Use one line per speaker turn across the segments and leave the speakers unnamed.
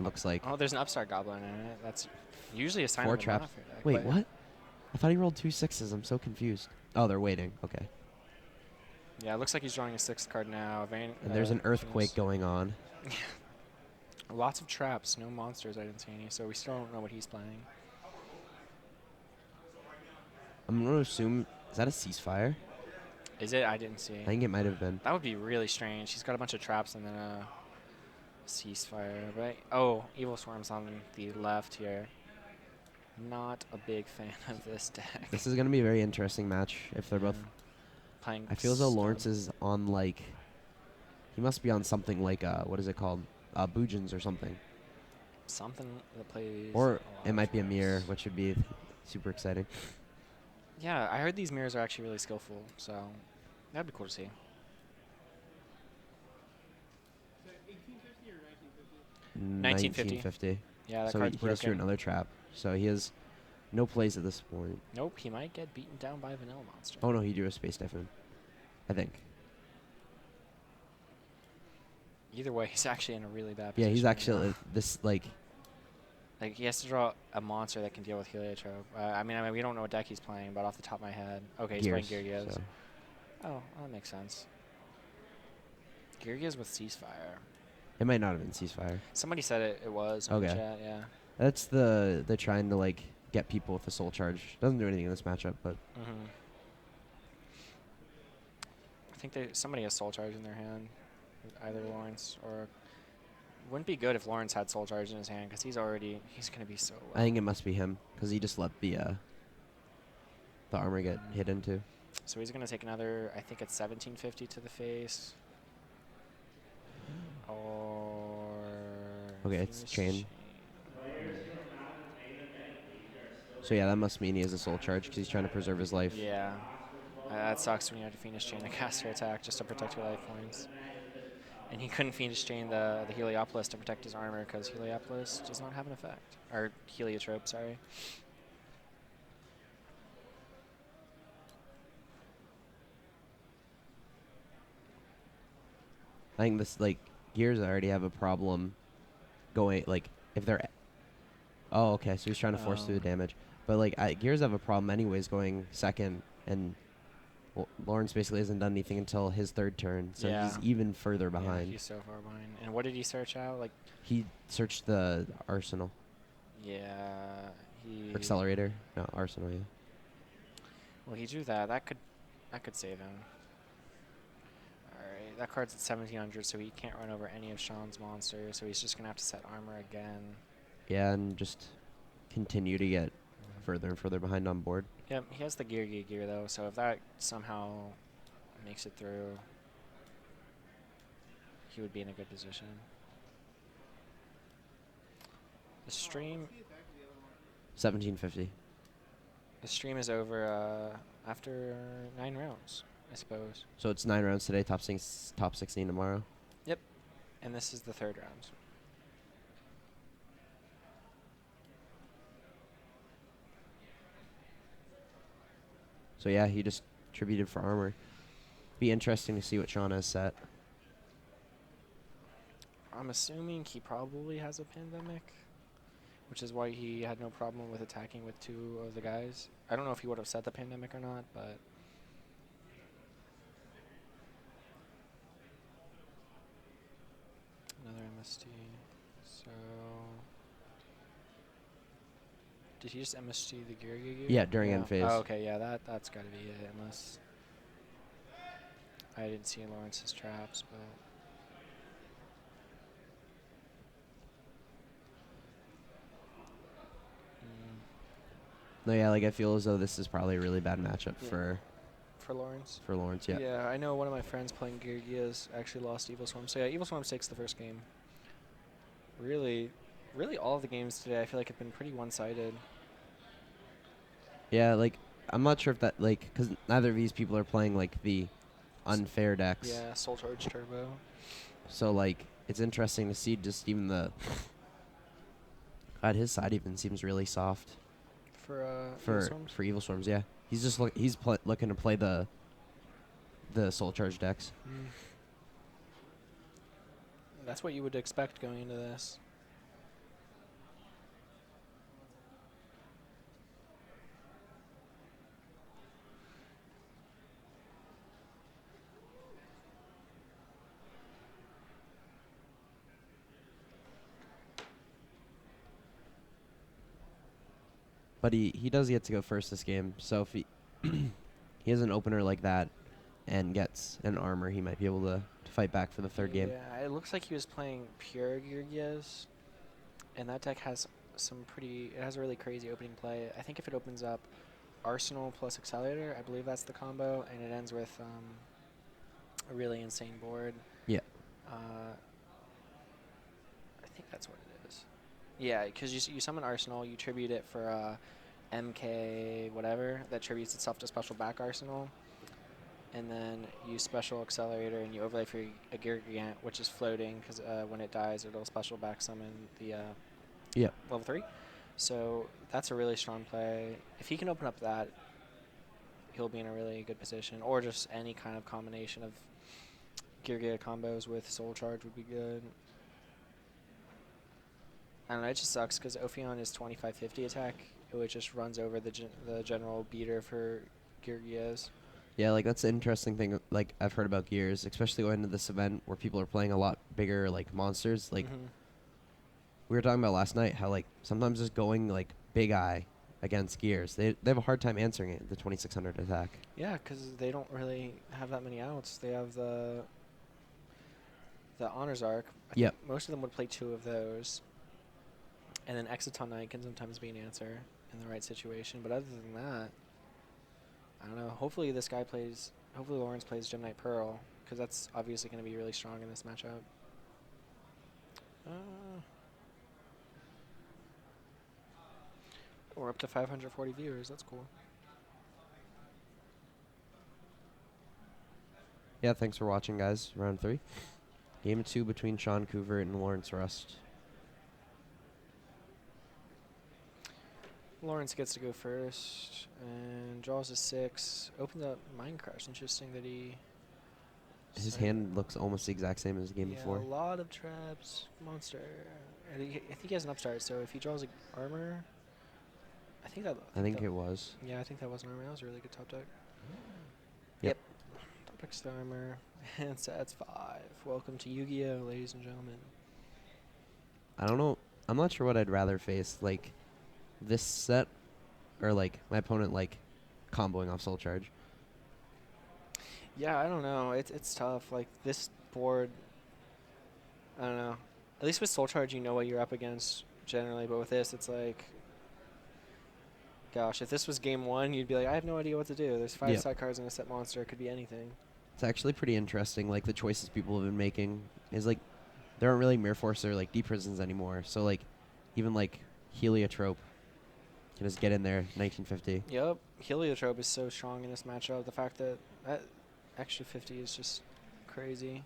It looks like
Oh, there's an upstart goblin in it. That's usually a sign
4
of a
traps.
Mafia deck.
Wait,
but
what? I thought he rolled 2 6s. I'm so confused. Oh, they're waiting. Okay.
Yeah, it looks like he's drawing a 6th card now.
And there's an earthquake going on.
Lots of traps, no monsters. I didn't see any, so we still don't know what he's playing.
I'm going to assume, is that a ceasefire?
Is it? I didn't see.
I think it might have been.
That would be really strange. He's got a bunch of traps and then a ceasefire, right? Oh, Evil Swarm's on the left here. Not a big fan of this deck.
This is going to be a very interesting match if they're both
playing.
I feel as though Lawrence is on, like, he must be on something like, what is it called? Bujins or something.
Something that plays.
Or it might be a mirror, which would be super exciting.
Yeah, I heard these mirrors are actually really skillful, so that'd be cool to see. 1950. Yeah, that
so
card's
he goes through
broken.
another trap. So he has no plays at this point.
Nope, he might get beaten down by a vanilla monster.
Oh no, he drew a Space Typhoon, I think.
Either way, he's actually in a really bad
Yeah,
position.
he's
right
actually
now.
this like.
Like he has to draw a monster that can deal with Heliotrope. I mean, we don't know what deck he's playing, but off the top of my head, okay, he's playing Geargiz.
So.
Oh, that makes sense. Geargiz with Ceasefire.
It might not have been Ceasefire.
Somebody said it was in the chat, yeah.
That's the trying to like get people with the Soul Charge. Doesn't do anything in this matchup, but.
I think somebody has Soul Charge in their hand, either Lawrence or. Wouldn't be good if Lawrence had Soul Charge in his hand because he's going to be so low.
I think it must be him because he just let the armor get hit into.
So he's going to take another, I think it's 1750 to the face. Or.
Okay, it's chain. So yeah, that must mean he has a Soul Charge because he's trying to preserve his life.
Yeah. That sucks when you have to Phoenix Chain to cast your attack just to protect your life points. And he couldn't Phoenix Chain the Heliopolis to protect his armor because Heliopolis does not have an effect. Or Heliotrope, sorry.
I think this, like, Gears already have a problem going, like, if they're... Oh, okay, so he's trying to force through the damage. But, like, Gears have a problem anyways going second, and Lawrence basically hasn't done anything until his third turn, so he's even further behind.
Yeah, he's so far behind. And what did he search out? Like
he searched the Arsenal.
Yeah, he...
Accelerator? No, Arsenal, yeah.
Well, he drew that. That could save him. Alright, that card's at 1700, so he can't run over any of Sean's monsters, so he's just going to have to set armor again.
Yeah, and just continue to get further and further behind on board.
Yep, he has the gear, though, so if that somehow makes it through, he would be in a good position. The stream...
1750.
The stream is over after 9 rounds, I suppose.
So it's 9 rounds today, top 16 tomorrow?
Yep, and this is the 3rd round.
So yeah, he just tributed for armor. Be interesting to see what Sean has set.
I'm assuming he probably has a pandemic, which is why he had no problem with attacking with 2 of the guys. I don't know if he would have set the pandemic or not, but... Another MST. So... Did he just MST the gear?
Yeah, during end phase.
Oh, okay, yeah, that's got to be it, unless... I didn't see Lawrence's traps, but...
No, yeah, like I feel as though this is probably a really bad matchup for
Lawrence.
For Lawrence, yeah.
Yeah, I know one of my friends playing Geargiz actually lost Evil Swarm. So yeah, Evil Swarm takes the first game. Really all of the games today I feel like have been pretty one-sided.
Yeah, like I'm not sure if that because neither of these people are playing like the unfair decks.
Yeah, Soul Charge Turbo.
So like it's interesting to see just even the. God, his side even seems really soft. For Evil Swarms, yeah. He's just looking to play the Soul Charge decks.
That's what you would expect going into this.
But he does get to go first this game, so if he has an opener like that and gets an armor, he might be able to fight back for the third game.
Yeah, it looks like he was playing pure Geargias, and that deck has it has a really crazy opening play. I think if it opens up Arsenal plus Accelerator, I believe that's the combo, and it ends with a really insane board.
Yeah.
I think that's what it is. Yeah, because you summon Arsenal, you tribute it for MK whatever that tributes itself to special back Arsenal, and then you special Accelerator and you overlay for a Gear Gigant, which is floating because when it dies, it'll special back summon the level 3. So that's a really strong play. If he can open up that, he'll be in a really good position, or just any kind of combination of Gear Giga combos with Soul Charge would be good. I don't know, it just sucks because Ophion is 2550 attack, which just runs over the general beater for Gear Gigas.
Yeah, like that's the interesting thing. Like I've heard about Gears, especially going into this event where people are playing a lot bigger like monsters. Like we were talking about last night, how like sometimes just going like big eye against Gears, they have a hard time answering it. The 2600 attack.
Yeah, because they don't really have that many outs. They have the Honors Arc. I think most of them would play 2 of those. And then Exciton Knight can sometimes be an answer in the right situation. But other than that, I don't know. Hopefully Lawrence plays Gem Knight Pearl, because that's obviously going to be really strong in this matchup. We're up to 540 viewers. That's cool.
Yeah, thanks for watching, guys. Round 3. Game 2 between Sean Coovert and Lawrence Rust.
Lawrence gets to go first and draws a 6. Opens up Minecraft. Interesting that he...
His hand looks almost the exact same as the game before.
A lot of traps. Monster. I think he has an upstart, so if he draws an armor... I think it was. Yeah, I think that was an armor. That was a really good top deck. Yep. Top deck's the armor. And sets 5. Welcome to Yu-Gi-Oh, ladies and gentlemen.
I don't know. I'm not sure what I'd rather face. Like, this set, or like my opponent like comboing off Soul Charge.
Yeah, I don't know. It's tough. Like this board, I don't know. At least with Soul Charge, you know what you're up against generally. But with this, it's like, gosh, if this was game 1, you'd be like, I have no idea what to do. There's 5 side cards in a set monster. It could be anything.
It's actually pretty interesting. Like the choices people have been making is like there aren't really Mirror Force or like Deep Prisons anymore. So like even like Heliotrope can just get in there 1950.
Yep, Heliotrope is so strong in this matchup. The fact that extra 50 is just crazy.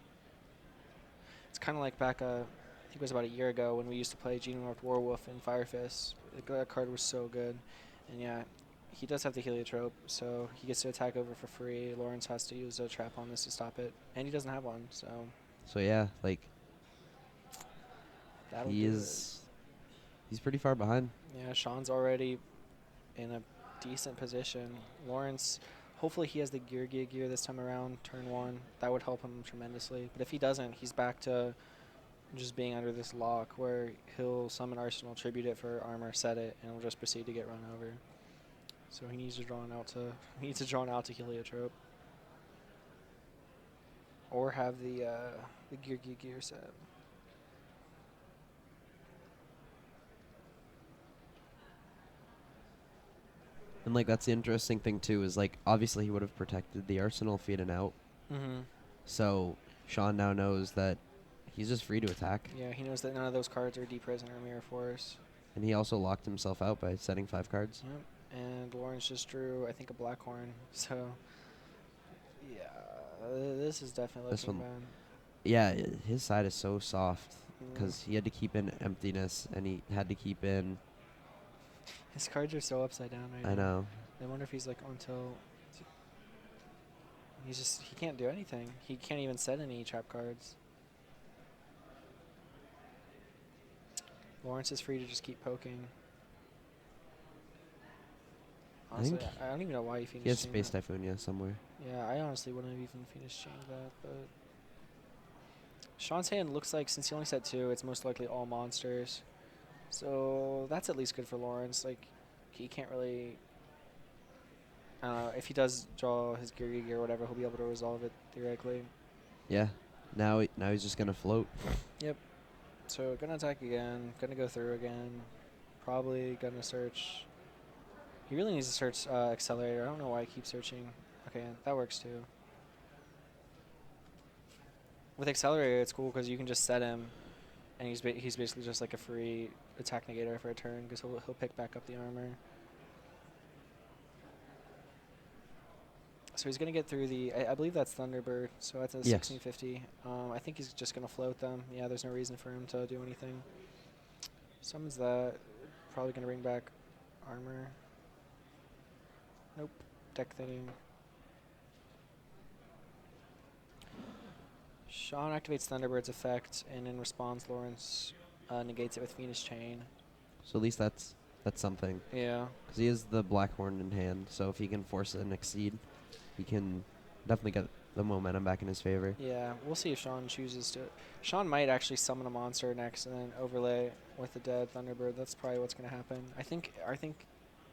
It's kind of like back, I think it was about a year ago when we used to play Xenomorph Warwolf in Fire Fist. That card was so good. And yeah, he does have the Heliotrope, so he gets to attack over for free. Lawrence has to use a trap on this to stop it. And he doesn't have one, so...
So yeah, like... He's pretty far behind.
Yeah, Sean's already in a decent position. Lawrence, hopefully he has the Gear this time around, turn 1. That would help him tremendously. But if he doesn't, he's back to just being under this lock where he'll summon Arsenal, tribute it for armor, set it, and he'll just proceed to get run over. So he needs to draw an out to Heliotrope. Or have the Gear set.
And like that's the interesting thing too is like obviously he would have protected the Arsenal if he had an out. So Sean now knows that he's just free to attack.
Yeah, he knows that none of those cards are Deep Prison or Mirror Force.
And he also locked himself out by setting 5 cards.
Yep. And Lawrence just drew, I think, a Blackhorn. So yeah, this is definitely looking bad.
Yeah, his side is so soft because he had to keep in emptiness and he had to keep in.
His cards are so upside down right now.
I know.
I wonder if he's like on tilt. He can't do anything. He can't even set any trap cards. Lawrence is free to just keep poking. Honestly, I don't even know why he finished.
He has Space Typhoonia somewhere.
Yeah, I honestly wouldn't have even finished chained that, but Sean's hand looks like, since he only set 2, it's most likely all monsters. So that's at least good for Lawrence. Like, he can't really. If he does draw his gear or whatever, he'll be able to resolve it theoretically.
Yeah. Now he's just gonna float.
Yep. So gonna attack again. Gonna go through again. Probably gonna search. He really needs to search accelerator. I don't know why I keep searching. Okay, that works too. With accelerator, it's cool because you can just set him, and he's basically just like a free attack negator for a turn because he'll pick back up the armor. So he's gonna get through the. I believe that's Thunderbird. So that's a
Yes.
1650. I think he's just gonna float them. Yeah, there's no reason for him to do anything. Summons that. Probably gonna bring back armor. Nope. Deck thinning. Sean activates Thunderbird's effect, and in response, Lawrence negates it with Venus Chain.
So at least that's something.
Yeah.
Because he has the Blackhorn in hand, so if he can force an exceed, he can definitely get the momentum back in his favor.
Yeah, we'll see if Sean chooses to. Sean might actually summon a monster next and then overlay with the dead Thunderbird. That's probably what's going to happen. I think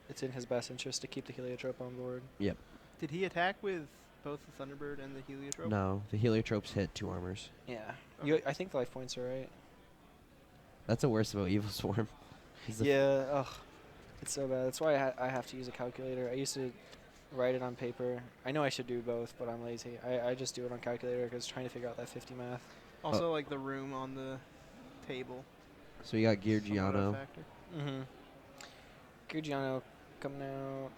it's in his best interest to keep the Heliotrope on board.
Yep.
Did he attack with both the Thunderbird and the Heliotrope?
No, the Heliotropes hit 2 armors.
Yeah.
Okay.
I think the life points are right.
That's the worst about Evil Swarm.
Yeah, ugh. It's so bad. That's why I have to use a calculator. I used to write it on paper. I know I should do both, but I'm lazy. I just do it on calculator because trying to figure out that 50 math.
Also, like the room on the table.
So you got
somewhat a
Giorgiano.
factor.
Mm-hmm. Giorgiano coming out.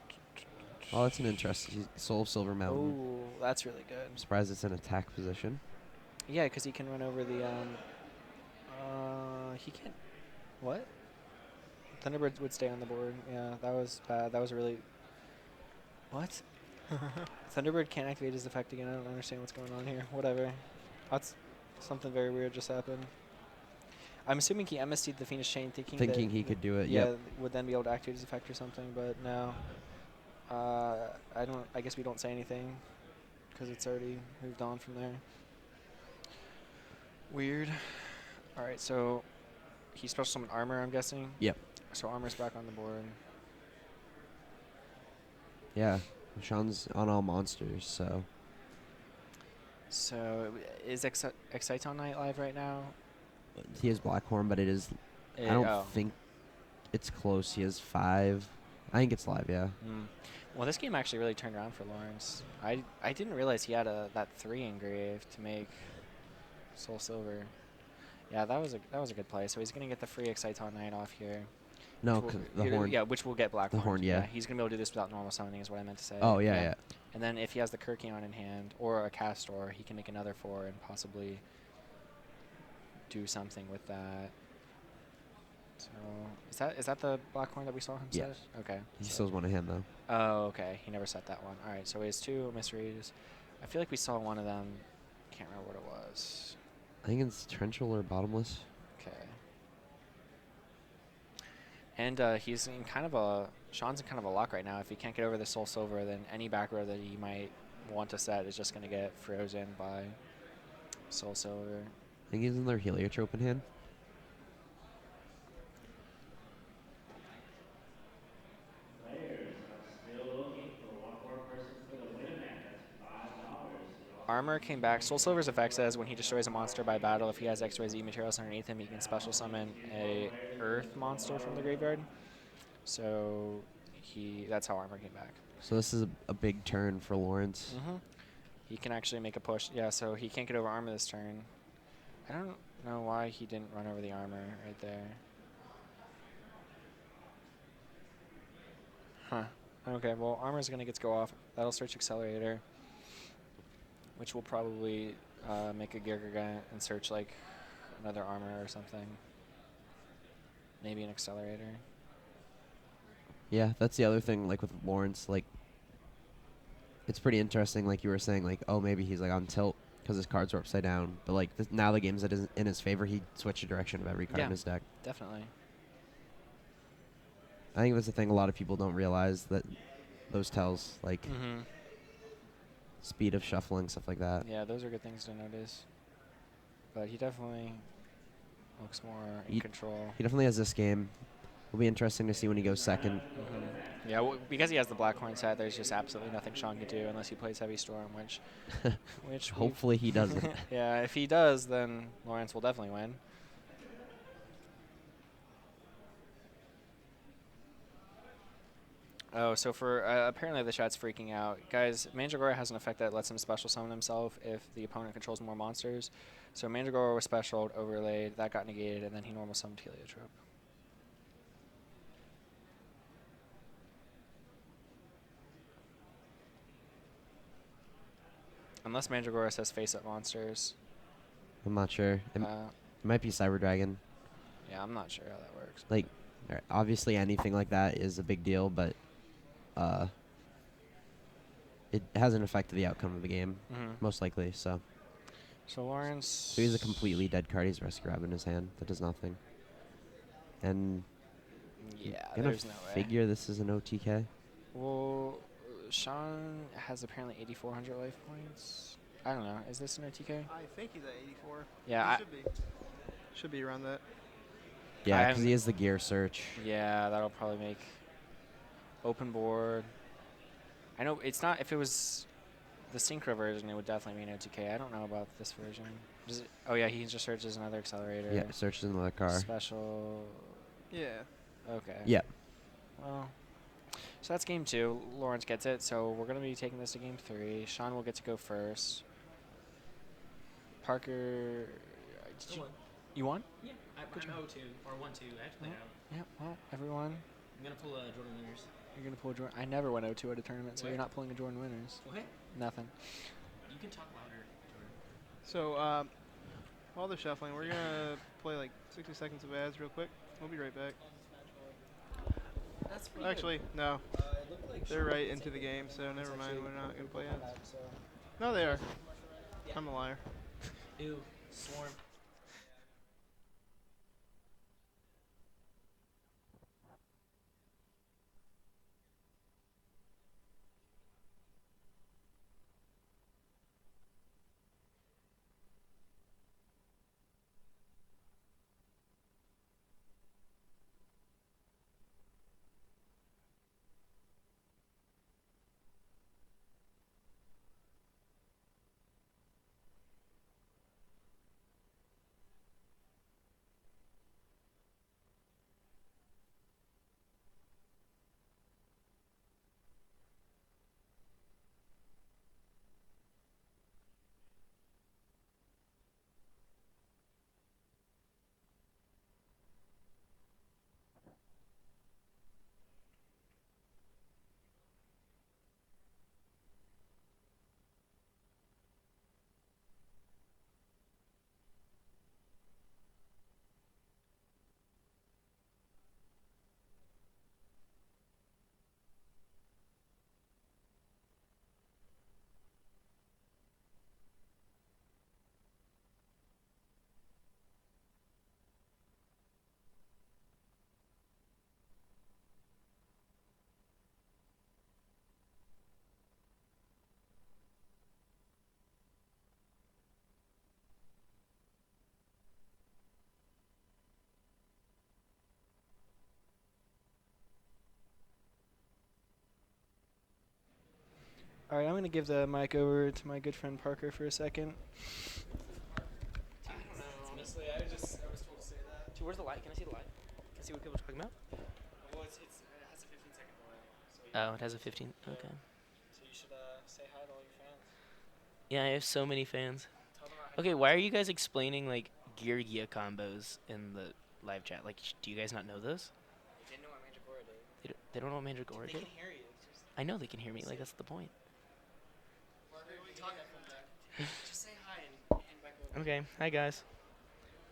Oh, that's an interesting Soul of Silver Mountain.
Oh, that's really good.
I'm surprised it's in attack position.
Yeah, because he can run over the. He can't. What? Thunderbird would stay on the board. Yeah, that was bad. That was really. What? Thunderbird can't activate his effect again. I don't understand what's going on here. Whatever. That's something very weird just happened. I'm assuming he MSC'd the Phoenix Chain thinking that
He could do it.
yeah,
Yep.
would then be able to activate his effect or something, but no. I guess we don't say anything because it's already moved on from there. Weird. All right, so he special summoned armor, I'm guessing.
Yep.
So armor's back on the board.
Yeah. Sean's on all monsters, so.
So is Exciton Knight live right now?
He has Blackhorn, but it is. I don't think it's close. He has 5. I think it's live, yeah.
Well, this game actually really turned around for Lawrence. I didn't realize he had that 3 engraved to make Soul Silver. Yeah, that was a good play. So he's gonna get the free Exciton Knight off here.
No, 'cause the horn.
Yeah, which will get Black.
The horn, yeah.
He's gonna be able to do this without normal summoning, is what I meant to say.
Oh, yeah.
And then if he has the Kirkion in hand or a Castor, he can make another 4 and possibly do something with that. So is that the black horn that we saw him set?
Yes.
Okay.
He still has one in hand, though.
Oh, okay. He never set that one. All right. So he has 2 mysteries. I feel like we saw one of them. Can't remember what it was.
I think it's Trenchal or Bottomless.
Okay. And he's in kind of a Sean's in kind of a lock right now. If he can't get over the Soul Silver, then any back row that he might want to set is just going to get frozen by Soul Silver.
I think he's in their Heliotrope in hand.
Armor came back. Soul Silver's effect says when he destroys a monster by battle, if he has XYZ materials underneath him, he can special summon a Earth monster from the graveyard. So that's how Armor came back.
So this is a big turn for Lawrence.
He can actually make a push. Yeah, so he can't get over Armor this turn. I don't know why he didn't run over the Armor right there. Huh. Okay, well, Armor's going to get to go off. That'll search Accelerator, which will probably make a Giga and search like another Armor or something. Maybe an Accelerator.
Yeah, that's the other thing, like with Lawrence, like it's pretty interesting, like you were saying, like, oh, maybe he's like on tilt because his cards are upside down, but like now the game's in his favor, he switched the direction of every card in his deck.
Definitely.
I think that's the thing a lot of people don't realize, that those tells, like speed of shuffling, stuff like that.
Yeah, those are good things to notice. But he definitely looks more in control.
He definitely has this game will be interesting to see when he goes second.
Yeah, because he has the Blackhorn set, there's just absolutely nothing Sean can do unless he plays Heavy Storm, which
Hopefully he doesn't.
yeah, if he does, then Lawrence will definitely win. Oh, so for apparently the chat's freaking out, guys. Mandragora has an effect that lets him special summon himself if the opponent controls more monsters. So Mandragora was specialed, overlaid, that got negated, and then he normal summoned Heliotrope. Unless Mandragora says face-up monsters.
I'm not sure. It might be Cyber Dragon.
Yeah, I'm not sure how that works.
Like, obviously anything like that is a big deal, but it hasn't affected the outcome of the game, most likely. So
Lawrence.
So he's a completely dead card. He's Rescue Grab in his hand. That does nothing. And
Yeah,
gonna
there's no way.
figure this is an OTK.
Well, Sean has apparently 8,400 life points. I don't know. Is this an OTK?
I think he's at 84.
Yeah,
he should be. Should be around that.
Yeah, because he has the gear search.
Yeah, that'll probably make open board. I know it's not. If it was the Synchro version, it would definitely be an OTK. I don't know about this version. Does it, oh yeah, he just searches another accelerator.
Yeah, searches another car.
Special.
Yeah.
Okay.
Yeah.
Well, so that's game 2. Lawrence gets it. So we're gonna be taking this to game 3. Sean will get to go first. Parker, you won?
Yeah, I'm 0-2 or 1-2 actually.
Yeah. Well, everyone.
I'm gonna pull Jordan Winners.
You're gonna pull a Jordan. I never went 0-2 at a tournament, so
What?
you're not pulling a Jordan Winners.
What?
Nothing.
You can talk louder, Jordan.
So, while they're shuffling, we're gonna play like 60 seconds of ads real quick. We'll be right back.
That's pretty
Actually, no. They're right into the game, so never mind. We're not gonna play ads. No, they are.
Yeah.
I'm a liar.
Ew, Swarm.
All right, I'm going to give the mic over to my good friend Parker for a second.
I don't know, honestly. I was told to say that. Dude, where's the light? Can I see the light? Can I see what people are talking about?
Well, it has a 15-second delay.
Oh, it has a 15. Okay.
So you should say hi to all your fans.
Yeah, I have so many fans.
Tell them how
Okay, why are you guys explaining like Gear Gia combos in the live chat? Like, do you guys not know those?
They didn't know what Mandragora did.
They don't know what Mandragora
They
did?
can hear you.
I know they can hear me. Like, that's the point.
Just say hi and hand back over.
Okay, hi guys.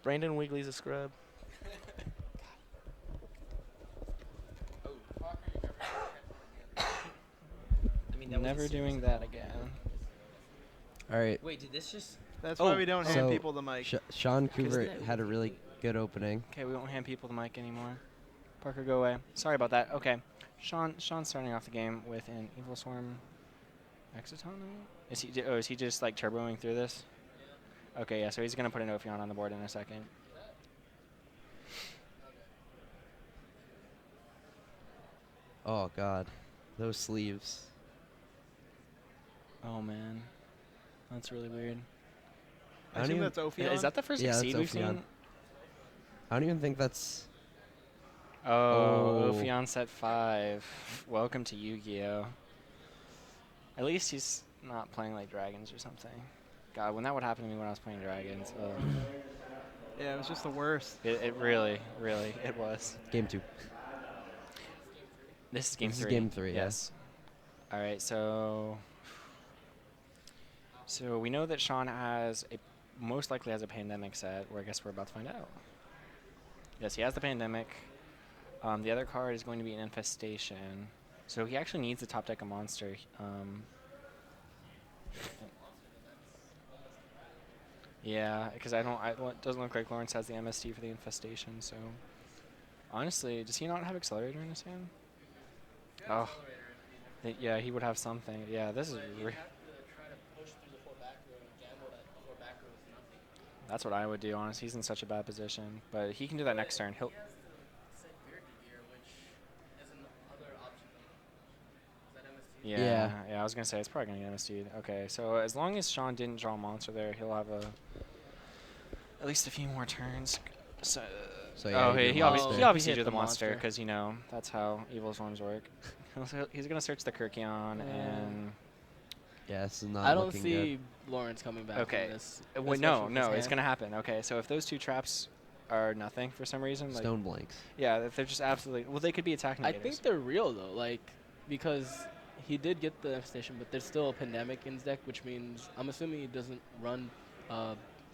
Brandon Wigley's a scrub. I mean,
Never doing that again.
All right.
Wait, did this just?
That's why we don't hand
So
people the mic.
Sean
Because
Coovert
that
had a
would be
really
cool.
good opening.
Okay, we won't hand people the mic anymore. Parker, go away. Sorry about that. Okay. Sean's starting off the game with an Evil Swarm Exciton. Is he just like turboing through this? Okay, yeah, so he's going to put an Ophion on the board in a second.
Oh god, those sleeves.
Oh man, that's really weird.
I
I
don't
assume
even.
that's Ophion.
Is that the first
Yeah,
exceed
that's
we've
Ophion.
seen?
I don't even think that's.
Oh,
Oh.
Ophion set 5. Welcome to Yu-Gi-Oh. At least he's not playing like dragons or something. God, when that would happen to me when I was playing dragons,
Yeah, it was just the worst.
it really, really, it was.
Game 2.
This is game
This
3.
is game 3, yeah.
Yes. All right, so we know that Sean most likely has a pandemic set, or I guess we're about to find out. Yes, he has the pandemic. The other card is going to be an infestation. So he actually needs to top deck a monster. Yeah, because it doesn't look like Lawrence has the MST for the infestation. So honestly, does he not have Accelerator in his hand? Oh, yeah, he would have something. Yeah, this is. That's what I would do, honestly. He's in such a bad position, but he can do that next turn. He'll. Yeah, I was gonna say it's probably gonna get MST. Okay, so as long as Sean didn't draw a monster there, he'll have at least a few more turns. So
yeah,
he
monster.
obviously
hit
drew the
the
monster
monster.
because that's how evil storms work. He's gonna search the Kirkion and.
Yeah, this is not
I don't
looking
see Lawrence coming back
Okay.
from this.
No,
especially with his
it's
hand.
gonna happen. Okay, so if those 2 traps are nothing for some reason,
good.
like
Stone blanks.
yeah, if they're just absolutely they could be attacking.
I think they're real though, like because he did get the infestation, but there's still a pandemic in his deck, which means I'm assuming he doesn't run.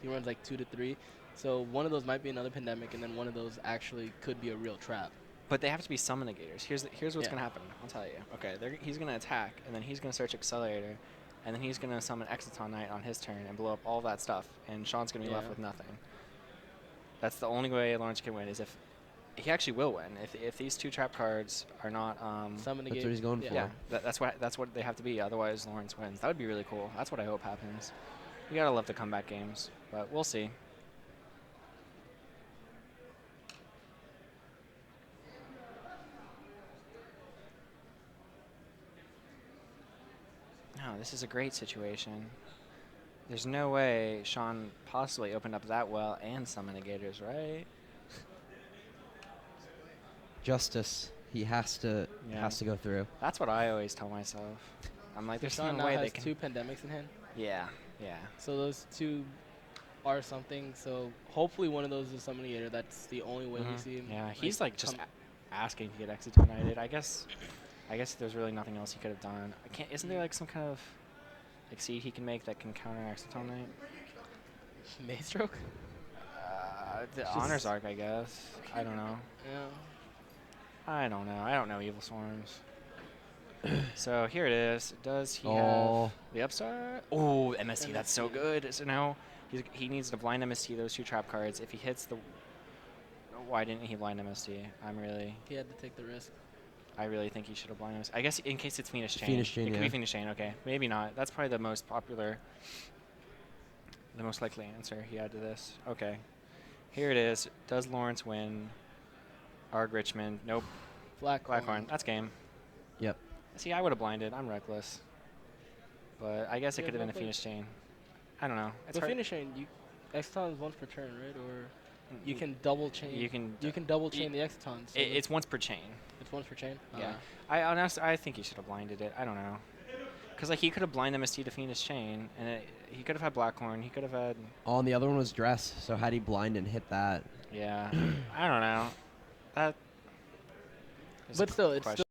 He runs like 2 to 3, so one of those might be another pandemic, and then one of those actually could be a real trap.
But they have to be summon negators. Here's what's
Yeah.
gonna happen. I'll tell you. Okay, he's gonna attack, and then he's gonna search Accelerator, and then he's gonna summon Exciton Knight on his turn and blow up all that stuff, and Sean's gonna be left
Yeah.
with nothing. That's the only way Lawrence can win is if he actually will win. If these 2 trap cards are not
Summon
That's
negate.
what he's going for.
yeah, that's what they have to be. Otherwise, Lawrence wins. That would be really cool. That's what I hope happens. You gotta love the comeback games, but we'll see. No, this is a great situation. There's no way Sean possibly opened up that well and summon negators, right?
Justice. He has to go through.
That's what I always tell myself. I'm like, there's
Sean
no
now
way
has
they can.
2 pandemics in hand,
Yeah.
so those 2 are something. So hopefully one of those is summon negator. That's the only way we see him.
Yeah, he's like just
come-
asking to get Exciton Knighted. I guess there's really nothing else he could have done. Isn't there like some kind of exceed he can make that can counter Exciton Knight?
Maze stroke.
The
Just-
honors arc, I guess. I don't know.
Yeah.
I don't know Evil Storms. So here it is. Does he
Oh.
have the upstart? Oh, MST. That's so good. So now he needs to blind MST those 2 trap cards. If he hits the, why didn't he blind MST?
He had to take the risk.
I really think he should have blind MST. I guess in case it's Phoenix Chain.
Phoenix Chain,
It could
yeah.
be Phoenix Chain. Okay, maybe not. That's probably the most popular, the most likely answer he had to this. Okay, here it is. Does Lawrence win? Arg Richmond. Nope. Blackhorn. That's game.
Yep.
See, I would have blinded. I'm reckless. But I guess it
Yeah,
could have been a
but-
Phoenix Chain. I don't know. It's
But
hard.
finish chain, Exciton is once per turn, right? Or you can double chain.
You can.
double chain the Excitons. So
It's once per chain.
it's once per chain.
Yeah. I think he should have blinded it. I don't know. Because like he could have blind MST to Phoenix Chain, and he could have had Blackhorn. He could have had.
Oh, and the other one was dress. So had he blind and hit that?
Yeah. I don't know. That. is
But
a
still, it's
question.
still